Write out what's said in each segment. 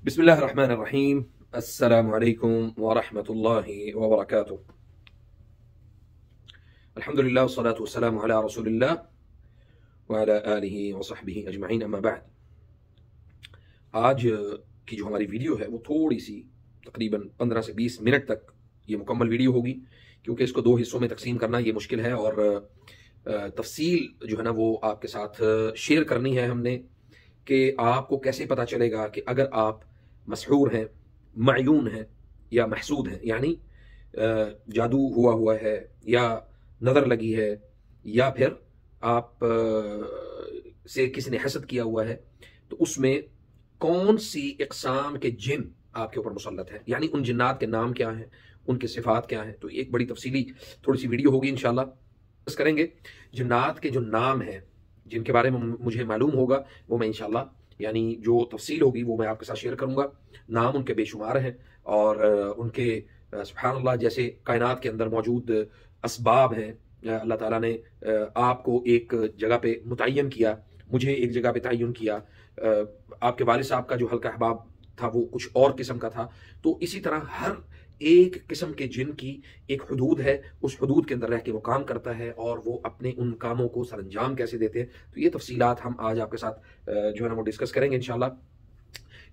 बिस्मिल्लाहिर्रहमानिर्रहीम। अस्सलामु अलैकुम वरहमतुल्लाहि वबरकातुह। अल्हम्दुलिल्लाह वस्सलातु वस्सलामु अला रसूलिल्लाह व अला आलिहि व सहबिहि अजमईन, अम्मा बाद। आज की जो हमारी वीडियो है वो थोड़ी सी तकरीबन 15 से 20 मिनट तक ये मुकम्मल वीडियो होगी, क्योंकि इसको दो हिस्सों में तकसीम करना ये मुश्किल है और तफसील जो है ना वो आपके साथ शेयर करनी है हमने कि आपको कैसे पता चलेगा कि अगर आप मसहूर हैं, मायून हैं या महसूद हैं, यानी जादू हुआ है या नज़र लगी है या फिर आप से किसी ने हसद किया हुआ है, तो उसमें कौन सी इक़साम के जिन आपके ऊपर मुसल्लत है, यानी उन जिन्नात के नाम क्या हैं, उनके सिफात क्या हैं। तो एक बड़ी तफसीली थोड़ी सी वीडियो होगी इंशाल्लाह। बस करेंगे जिन्नात के जो नाम हैं, जिनके बारे में मुझे मालूम होगा वो मैं इंशाल्लाह यानी जो तफसील होगी वो मैं आपके साथ शेयर करूंगा। नाम उनके बेशुमार हैं और उनके सुभान अल्लाह जैसे कायनात के अंदर मौजूद असबाब हैं। अल्लाह ताला ने आपको एक जगह पे मुतय्यन किया, मुझे एक जगह पे तय्युन किया, आपके वालिद साहब का जो हल्का अहबाब था वो कुछ और किस्म का था। तो इसी तरह हर एक किस्म के जिन की एक हुदूद है, उस हुदूद के अंदर रह के वो काम करता है और वो अपने उन कामों को सरंजाम कैसे देते हैं। तो ये तफसीलात हम आज आपके साथ जो है ना वो डिस्कस करेंगे इंशाल्लाह।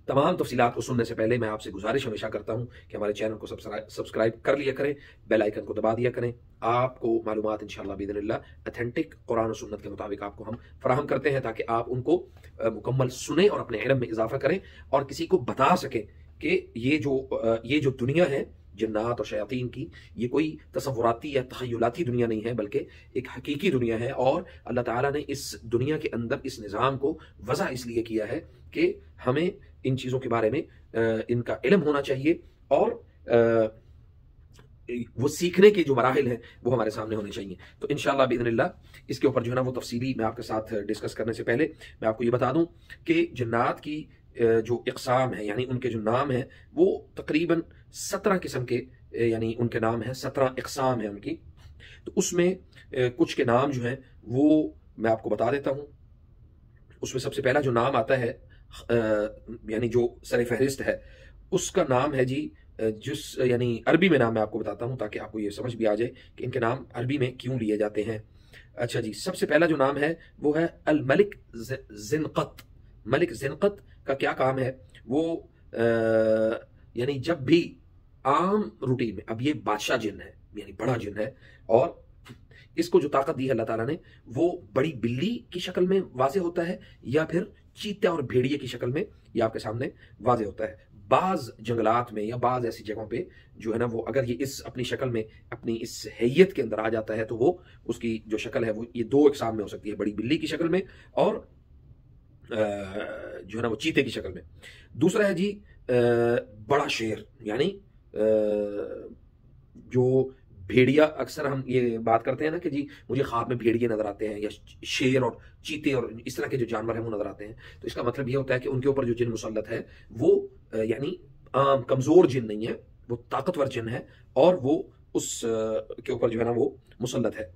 तमाम तफसीलात को सुनने से पहले मैं आपसे गुजारिश हमेशा करता हूं कि हमारे चैनल को सब्सक्राइब कर लिया करें, बेल आइकन को दबा दिया करें। आपको मालूमात इंशाल्लाह बिइज़्निल्लाह अथेंटिक कुरान और सुन्नत के मुताबिक आपको हम फराहम करते हैं, ताकि आप उनको मुकम्मल सुने और अपने इल्म में इजाफा करें और किसी को बता सकें कि ये जो दुनिया है जिन्नात और शयातीन की, ये कोई तसव्वुराती या तख़य्युलाती दुनिया नहीं है, बल्कि एक हकीकी दुनिया है। और अल्लाह ताला ने इस दुनिया के अंदर इस निज़ाम को वज़ा इसलिए किया है कि हमें इन चीज़ों के बारे में इनका इल्म होना चाहिए और वो सीखने के जो मराहिल हैं वो हमारे सामने होने चाहिए। तो इंशाअल्लाह बिइज़्निल्लाह इसके ऊपर जो है ना वो तफसीली मैं आपके साथ डिस्कस करने से पहले मैं आपको ये बता दूं कि जिन्नात की जो इक़साम है, यानी उनके जो नाम हैं वो तकरीबन 17 किस्म के यानी उनके नाम हैं, 17 इक़साम है उनकी। तो उसमें कुछ के नाम जो हैं वो मैं आपको बता देता हूँ। उसमें सबसे पहला जो नाम आता है यानी जो सर फहरिस्त है उसका नाम है जी जिस यानी अरबी में नाम मैं आपको बताता हूँ ताकि आपको ये समझ भी आ जाए कि इनके नाम अरबी में क्यों लिए जाते हैं। अच्छा जी, सबसे पहला जो नाम है वो है अल मलिक ज़िनक़त। मलिक ज़िनक़त का क्या काम है वो यानी जब भी आम रूटीन में, अब ये बादशाह जिन है यानी बड़ा जिन है और इसको जो ताकत दी है अल्लाह ताला ने वो बड़ी बिल्ली की शक्ल में वाज़े होता है या फिर चीते और भेड़िए की शक्ल में ये आपके सामने वाज़े होता है। बाज़ जंगलात में या बाज़ ऐसी जगहों पे जो है ना वो अगर ये इस अपनी शक्ल में, अपनी इस हैयत के अंदर आ जाता है तो वो उसकी जो शक्ल है वो ये दो इक़साम में हो सकती है, बड़ी बिल्ली की शक्ल में और जो है ना वो चीते की शक्ल में। दूसरा है जी बड़ा शेर, यानी जो भेड़िया, अक्सर हम ये बात करते हैं ना कि जी मुझे ख्वाब में भेड़िए नजर आते हैं या शेर और चीते और इस तरह के जो जानवर हैं वो नजर आते हैं। तो इसका मतलब ये होता है कि उनके ऊपर जो जिन मुसल्लत है वो यानी कमजोर जिन नहीं है, वो ताकतवर जिन है और वो उस के ऊपर जो है ना वो मुसल्लत है।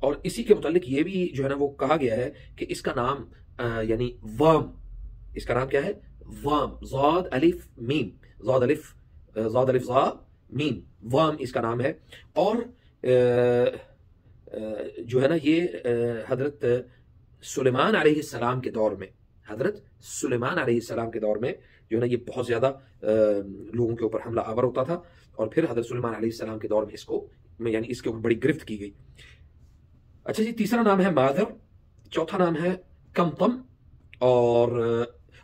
और इसी के मुतालिक ये भी जो है ना वो कहा गया है कि इसका नाम यानी वाम, इसका नाम क्या है? वाम, ज़ाद अलिफ मीम, ज़ाद अलिफ ज़ा मीम, वाम इसका नाम है। और जो है ना ये हजरत सुलेमान अलैहिस्सलाम के दौर में, हजरत सुलेमान अलैहिस्सलाम के दौर में जो है ना ये बहुत ज्यादा लोगों के ऊपर हमला आवर होता था और फिर हजरत सुलेमान अलैहिस्सलाम के दौर में इसको यानी इसके ऊपर बड़ी गिरफ्त की गई। अच्छा जी, तीसरा नाम है माधर, चौथा नाम है कमतम। और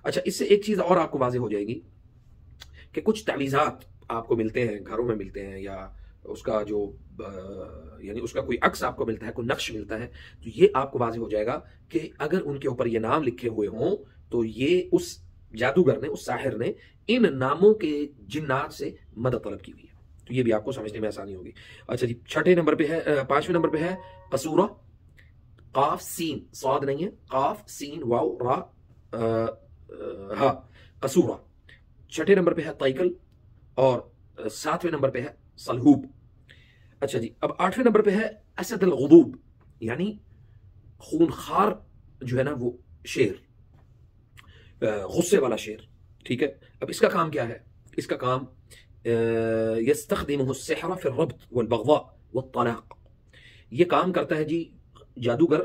अच्छा, इससे एक चीज और आपको वाज़ेह हो जाएगी कि कुछ तावीज़ात आपको मिलते हैं, घरों में मिलते हैं या उसका जो यानी उसका कोई अक्स आपको मिलता है, कोई नक्श मिलता है, तो ये आपको वाज़ेह हो जाएगा कि अगर उनके ऊपर ये नाम लिखे हुए हों तो ये उस जादूगर ने, उस साहिर ने इन नामों के जिन्नात से मदद तलब की हुई है। तो ये भी आपको समझने में आसानी होगी। अच्छा जी, छठे नंबर पे है, पांचवें नंबर पे है कसूरा, काफ सीन, स्वाद नहीं है, काफ सीन वाव रा हा, कसूरा। छठे नंबर पे है तैकल और सातवें नंबर पे है सलहूब। अच्छा जी, अब आठवें नंबर पे है असद अल गुदूब, यानी खूनखार जो है ना वो शेर। गुस्से वाला शेर, ठीक है। अब इसका काम क्या है? इसका काम यस्तख़दिमुहु सिहरा फिर रब्त वल बग़ज़ा वत तलाक़, ये काम करता है जी जादूगर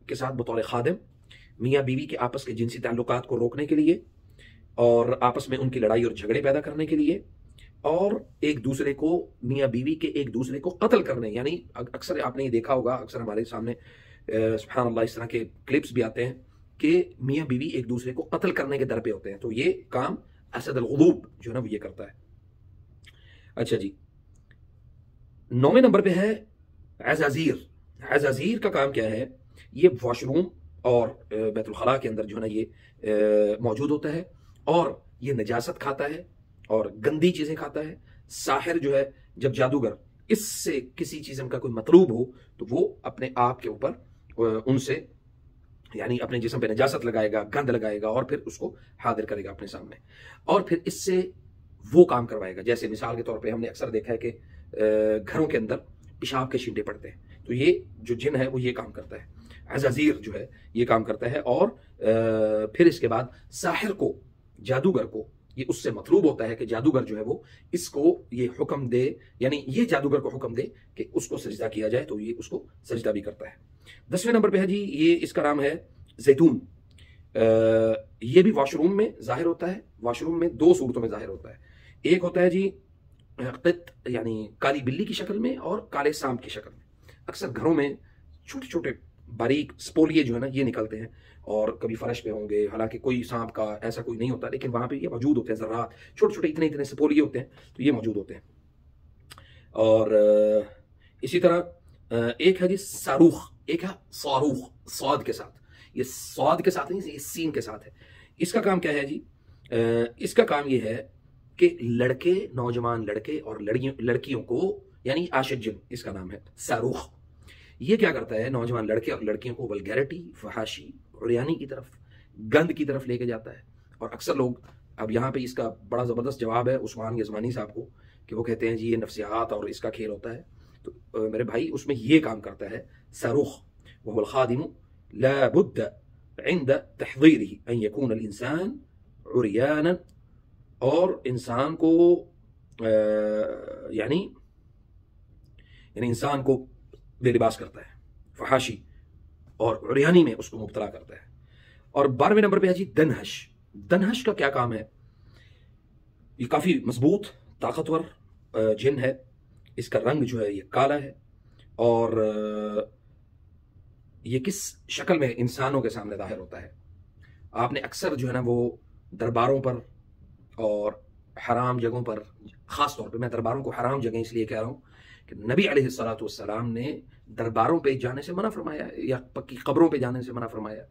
के साथ बतौर खादिम, मियाँ बीवी के आपस के जिनसी ताल्लुकात को रोकने के लिए और आपस में उनकी लड़ाई और झगड़े पैदा करने के लिए, और एक दूसरे को, मियाँ बीवी के एक दूसरे को कत्ल करने, यानी अक्सर आपने ये देखा होगा, अक्सर हमारे सामने सुभान अल्लाह इस तरह के क्लिप्स भी आते हैं कि मियाँ बीवी एक दूसरे को कत्ल करने के दर पे होते हैं। तो ये काम असद अल ग़ुलूब जो है ना वो ये करता है। अच्छा जी, 9वें नंबर पे है अज़ाज़ीर। अज़ाज़ीर का काम क्या है? ये वॉशरूम और बैतुल खला के अंदर जो है ना ये मौजूद होता है और ये नजासत खाता है और गंदी चीजें खाता है। साहिर जो है, जब जादूगर इससे किसी चीज का कोई मतलूब हो तो वो अपने आप के ऊपर उनसे यानी अपने जिस्म पे नजासत लगाएगा, गंद लगाएगा और फिर उसको हाजिर करेगा अपने सामने और फिर इससे वो काम करवाएगा। जैसे मिसाल के तौर पे हमने अक्सर देखा है कि घरों के अंदर पेशाब के छींटे पड़ते हैं, तो ये जो जिन है वो ये काम करता है, अज़ाज़ीर जो है ये काम करता है। और फिर इसके बाद साहिर को, जादूगर को ये उससे मतलूब होता है कि जादूगर जो है वो इसको ये हुक्म दे, यानी ये जादूगर को हुक्म दे कि उसको सजदा किया जाए, तो ये उसको सजदा भी करता है। 10वें नंबर पे है जी, ये इसका नाम है जैतून। ये भी वॉशरूम में जाहिर होता है। वॉशरूम में 2 सूरतों में जाहिर होता है। एक होता है जी क़ित, यानी काली बिल्ली की शक्ल में और काले सांप की शक्ल में। अक्सर घरों में छोटे छोटे बारीक स्पोलिए जो है ना ये निकलते हैं और कभी फर्श पे होंगे, हालांकि कोई सांप का ऐसा कोई नहीं होता, लेकिन वहां पे ये मौजूद होते हैं। ज़र्रात छोटे छोटे इतने इतने स्पोलिए होते हैं, तो ये मौजूद होते हैं। और इसी तरह एक है जी सारूख, एक है सारूख, स्वाद के साथ। ये स्वाद के साथ नहीं, ये सीन के साथ है। इसका काम क्या है जी? इसका काम ये है कि लड़के, नौजवान लड़के और लड़कियों को, यानी आशिक जिन इसका नाम है सारूख, ये क्या करता है? नौजवान लड़के और लड़कियों को वल्गैरिटी, फहाशी, उरियानी की तरफ, गंद की तरफ लेके जाता है। और अक्सर लोग, अब यहाँ पे इसका बड़ा ज़बरदस्त जवाब है उस्मान यज़मानी साहब को कि वो कहते हैं जी ये नफ्सियात और इसका खेल होता है। तो मेरे भाई उसमें ये काम करता है सारूख, वहुवल खादिमु ला बुद्द इंद तहज़ीरिही अन यकून अल इंसान उरियानन, और इंसान को यानी इंसान को बेलिबास करता है, फहाशी और उरियानी में उसको मुब्तला करता है। और 12वें नंबर पे है जी दनहश। दनहश का क्या काम है? ये काफी मजबूत, ताकतवर जिन है। इसका रंग जो है ये काला है और ये किस शक्ल में इंसानों के सामने जाहिर होता है? आपने अक्सर जो है ना वो दरबारों पर और हराम जगहों पर, खास तौर पे मैं दरबारों को हराम जगह इसलिए कह रहा हूं कि नबी अलैहिस्सलातु वस्सलाम ने दरबारों पे जाने से मना फरमाया या पक्की कब्रों पे जाने से मना फरमाया।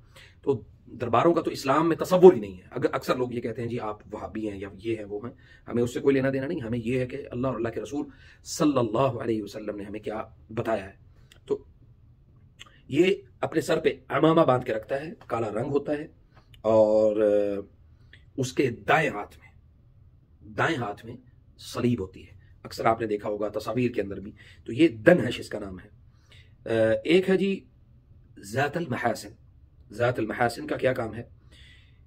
तो दरबारों का तो इस्लाम में तसव्वुर ही नहीं है। अगर अक्सर लोग ये कहते हैं जी आप वहाबी हैं या ये हैं वो हैं, हमें उससे कोई लेना देना नहीं। हमें ये है कि अल्लाह और अल्लाह के रसूल सल्लल्लाहु अलैहि वसल्लम ने हमें क्या बताया है। तो ये अपने सर पे अमामा बांध के रखता है, काला रंग होता है और उसके दाएं हाथ में सलीब होती है। अक्सर आपने देखा होगा तस्वीर के अंदर भी। तो ये दनहश इसका नाम है। एक है जी ज़ातुल महासिन। ज़ातुल महासिन का क्या काम है?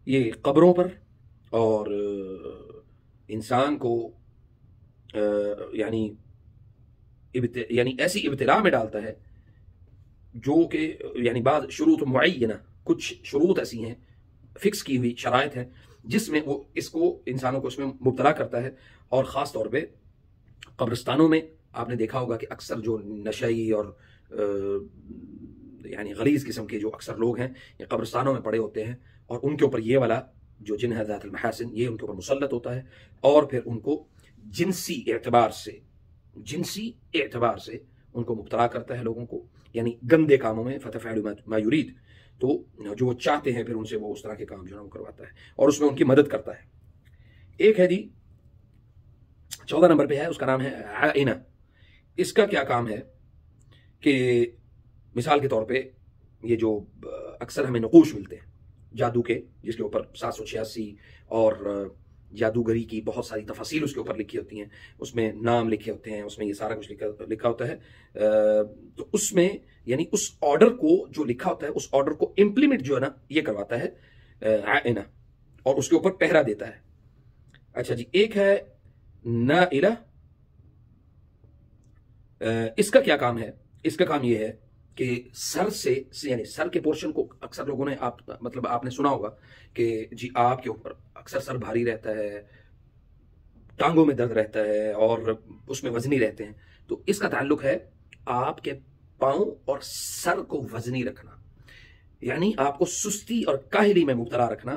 ये कब्रों पर और इंसान को यानी ऐसी इब्तिला में डालता है जो कि यानी बाद शुरूत मुअय्यना, कुछ शुरूत ऐसी हैं, फिक्स की हुई शराइत है जिसमें वो इसको, इंसानों को उसमें मुब्तला करता है। और ख़ास तौर पे कब्रिस्तानों में आपने देखा होगा कि अक्सर जो नशई और यानी गलीज़ किस्म के जो अक्सर लोग हैं ये कब्रिस्तानों में पड़े होते हैं और उनके ऊपर ये वाला जो जिन है ज़ातुल महासिन, ये उनके ऊपर मुसल्लत होता है और फिर उनको जिनसी एतबार से उनको मुब्तला करता है लोगों को, यानी गंदे कामों में, फतफ़अलु मा युरीद, तो जो वो चाहते हैं फिर उनसे वो उस तरह के काम जो है वो करवाता है और उसमें उनकी मदद करता है। एक है जी 14 नंबर पे है, उसका नाम है आइना। इसका क्या काम है कि मिसाल के तौर पे ये जो अक्सर हमें नकूश मिलते हैं जादू के, जिसके ऊपर 786 और जादूगरी की बहुत सारी तफसील उसके ऊपर लिखी होती हैं, उसमें नाम लिखे होते हैं, उसमें ये सारा कुछ लिखा होता है। तो उसमें यानी उस ऑर्डर को जो लिखा होता है उस ऑर्डर को इम्प्लीमेंट जो है ना ये करवाता है आइना। और उसके ऊपर पहरा देता है। अच्छा जी, एक है नाइला। इसका क्या काम है? इसका काम यह है कि सर से यानी सर के पोर्शन को अक्सर लोगों ने मतलब आपने सुना होगा कि जी आपके ऊपर अक्सर सर भारी रहता है, टांगों में दर्द रहता है और उसमें वजनी रहते हैं। तो इसका ताल्लुक है आपके पांव और सर को वजनी रखना, यानी आपको सुस्ती और काहली में मुब्तला रखना,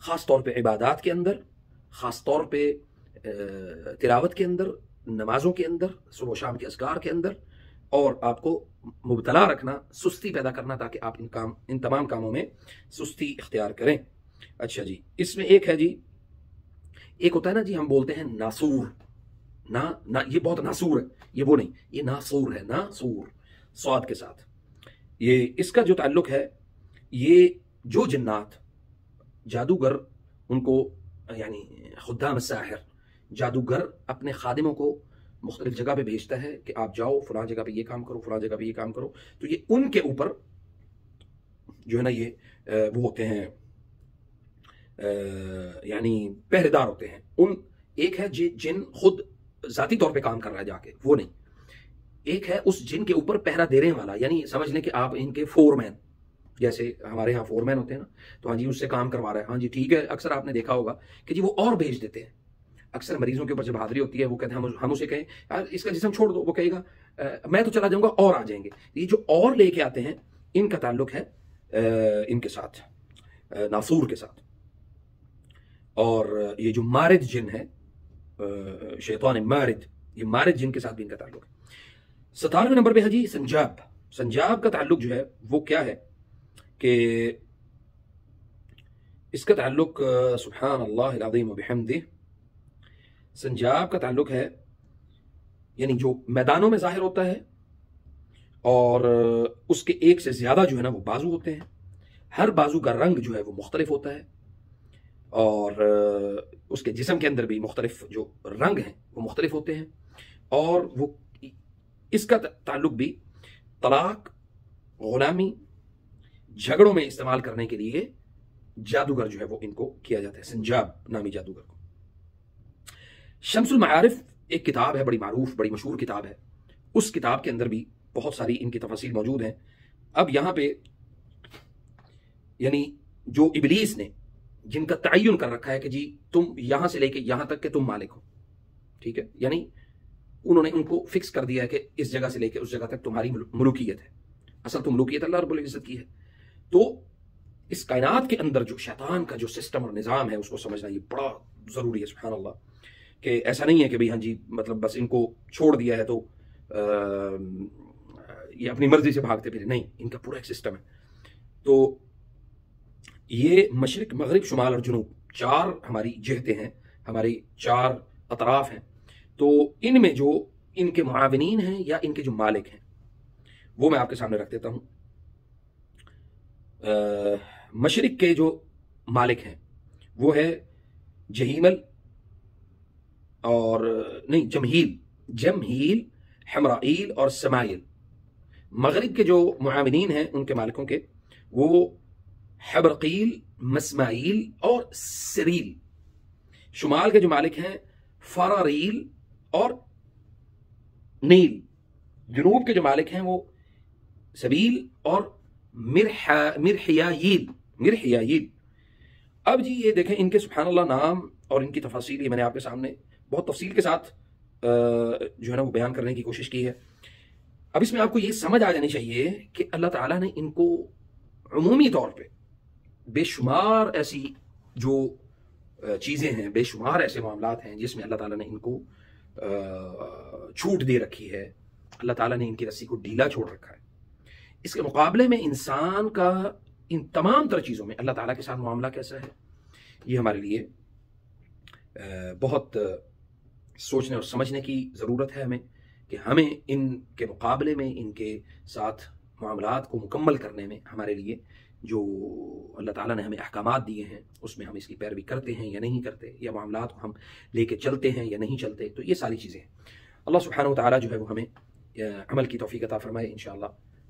खास तौर पे इबादत के अंदर, खास तौर पे तिलावत के अंदर, नमाजों के अंदर, सुबह शाम के अस्कार के अंदर, और आपको मुब्तला रखना, सुस्ती पैदा करना, ताकि आप इन तमाम कामों में सुस्ती इख्तियार करें। अच्छा जी, इसमें एक है जी, एक होता है ना जी, हम बोलते हैं नासूर, ना ये बहुत नासूर है, ये वो नहीं, ये नासूर है, नासूर स्वाद के साथ। ये इसका जो ताल्लुक है, ये जो जिन्नात जादूगर उनको यानी खुद्दाम साहिर जादूगर अपने खादिमों को मुख्तलिफ जगह पे भेजता है कि आप जाओ फलां जगह पे ये काम करो, फलां जगह पे ये काम करो, तो ये उनके ऊपर जो है ना ये वो होते हैं यानी पहरेदार होते हैं। एक है जिन खुद जाती तौर पे काम कर रहा है जाके, वो नहीं। एक है उस जिन के ऊपर पहरा देने वाला, यानी समझ लें कि आप इनके फोरमैन, जैसे हमारे यहाँ फोरमैन होते हैं ना, तो हाँ जी उससे काम करवा रहा है, हाँ जी ठीक है। अक्सर आपने देखा होगा कि जी वो और भेज देते हैं। अक्सर मरीजों के ऊपर जब हाजिरी होती है, वो कहते हैं हम उसे कहें यार इसका जिस्म छोड़ दो, वो कहेगा मैं तो चला जाऊंगा और आ जाएंगे। ये जो और लेके आते हैं, इनका ताल्लुक है इनके साथ, नासूर के साथ। और ये जो मारिद जिन है, शैतान मारिद, ये मारिद जिन के साथ भी इनका ताल्लुक है। 17वें नंबर पे है जी संजाब। संजाब का ताल्लुक जो है वो क्या है कि इसका ताल्लुक सुब्हान अल्लाह अल अज़ीम व बिहम्दिह, संजाब का ताल्लुक है यानी जो मैदानों में जाहिर होता है और उसके एक से ज्यादा जो है ना वो बाजू होते हैं। हर बाजू का रंग जो है वो मुख्तलिफ होता है और उसके जिस्म के अंदर भी मुख्तलिफ जो रंग हैं वो मुख्तलिफ होते हैं। और वो इसका ताल्लुक भी तलाक, गुलामी, झगड़ों में इस्तेमाल करने के लिए जादूगर जो है वो इनको किया जाता है, संजाब नामी जादूगर को। शम्सुल मआरिफ एक किताब है, बड़ी मारूफ, बड़ी मशहूर किताब है। उस किताब के अंदर भी बहुत सारी इनकी तफसील मौजूद हैं। अब यहां पे यानी जो इबलीस ने जिनका तयन कर रखा है कि जी तुम यहां से लेके यहां तक के तुम मालिक हो, ठीक है, यानी उन्होंने उनको फिक्स कर दिया है कि इस जगह से लेके उस जगह तक तुम्हारी मुलूकियत है। असल तो मुलूकियत अल्लाह रब्बुल इज्जत की है। तो इस कायनात के अंदर जो शैतान का जो सिस्टम और निज़ाम है उसको समझना ये बड़ा ज़रूरी है। सुभान अल्लाह, कि ऐसा नहीं है कि भाई हाँ जी मतलब बस इनको छोड़ दिया है तो ये अपनी मर्जी से भागते फिरे, नहीं, इनका पूरा एक सिस्टम है। तो ये मशरिक, मगरिब, शुमाल और जुनूब, चार हमारी जिहतें हैं, हमारी चार अतराफ हैं। तो इनमें जो इनके मुआविनीन हैं या इनके जो मालिक हैं वो मैं आपके सामने रख देता हूं। मशरिक के जो मालिक हैं वो है जहीमल और नहीं जमहील, हमराइल और समाइल। मगरिब के जो मुआविनीन हैं उनके मालिकों के वो हबरकील, मस्माइल और सरील। शुमाल के जो मालिक हैं फरारील और नील। जुनूब के जो मालिक हैं वो सबील और मिरहियायील। अब जी ये देखें इनके सुभान अल्लाह नाम और इनकी तफसील मैंने आपके सामने बहुत तफसील के साथ जो है ना वो बयान करने की कोशिश की है। अब इसमें आपको ये समझ आ जानी चाहिए कि अल्लाह ताला ने इनको उमूमी तौर पे बेशुमार ऐसी जो चीज़ें हैं, बेशुमार ऐसे मामलात हैं जिसमें अल्लाह ताला ने इनको छूट दे रखी है, अल्लाह ताला ने इनकी रस्सी को ढीला छोड़ रखा है। इसके मुकाबले में इंसान का इन तमाम तरह चीज़ों में अल्लाह ताला के साथ मामला कैसा है, ये हमारे लिए बहुत सोचने और समझने की ज़रूरत है हमें, कि हमें इनके मुकाबले में इनके साथ मामलात को मुकम्मल करने में हमारे लिए जो अल्लाह ताला ने हमें अहकामात दिए हैं उसमें हम इसकी पैरवी करते हैं या नहीं करते, या मामलात को हम लेके चलते हैं या नहीं चलते। तो ये सारी चीज़ें अल्लाह सुब्हानहू व तआला जो है वो हमें अमल की तौफीक अता फरमाए इंशाअल्लाह।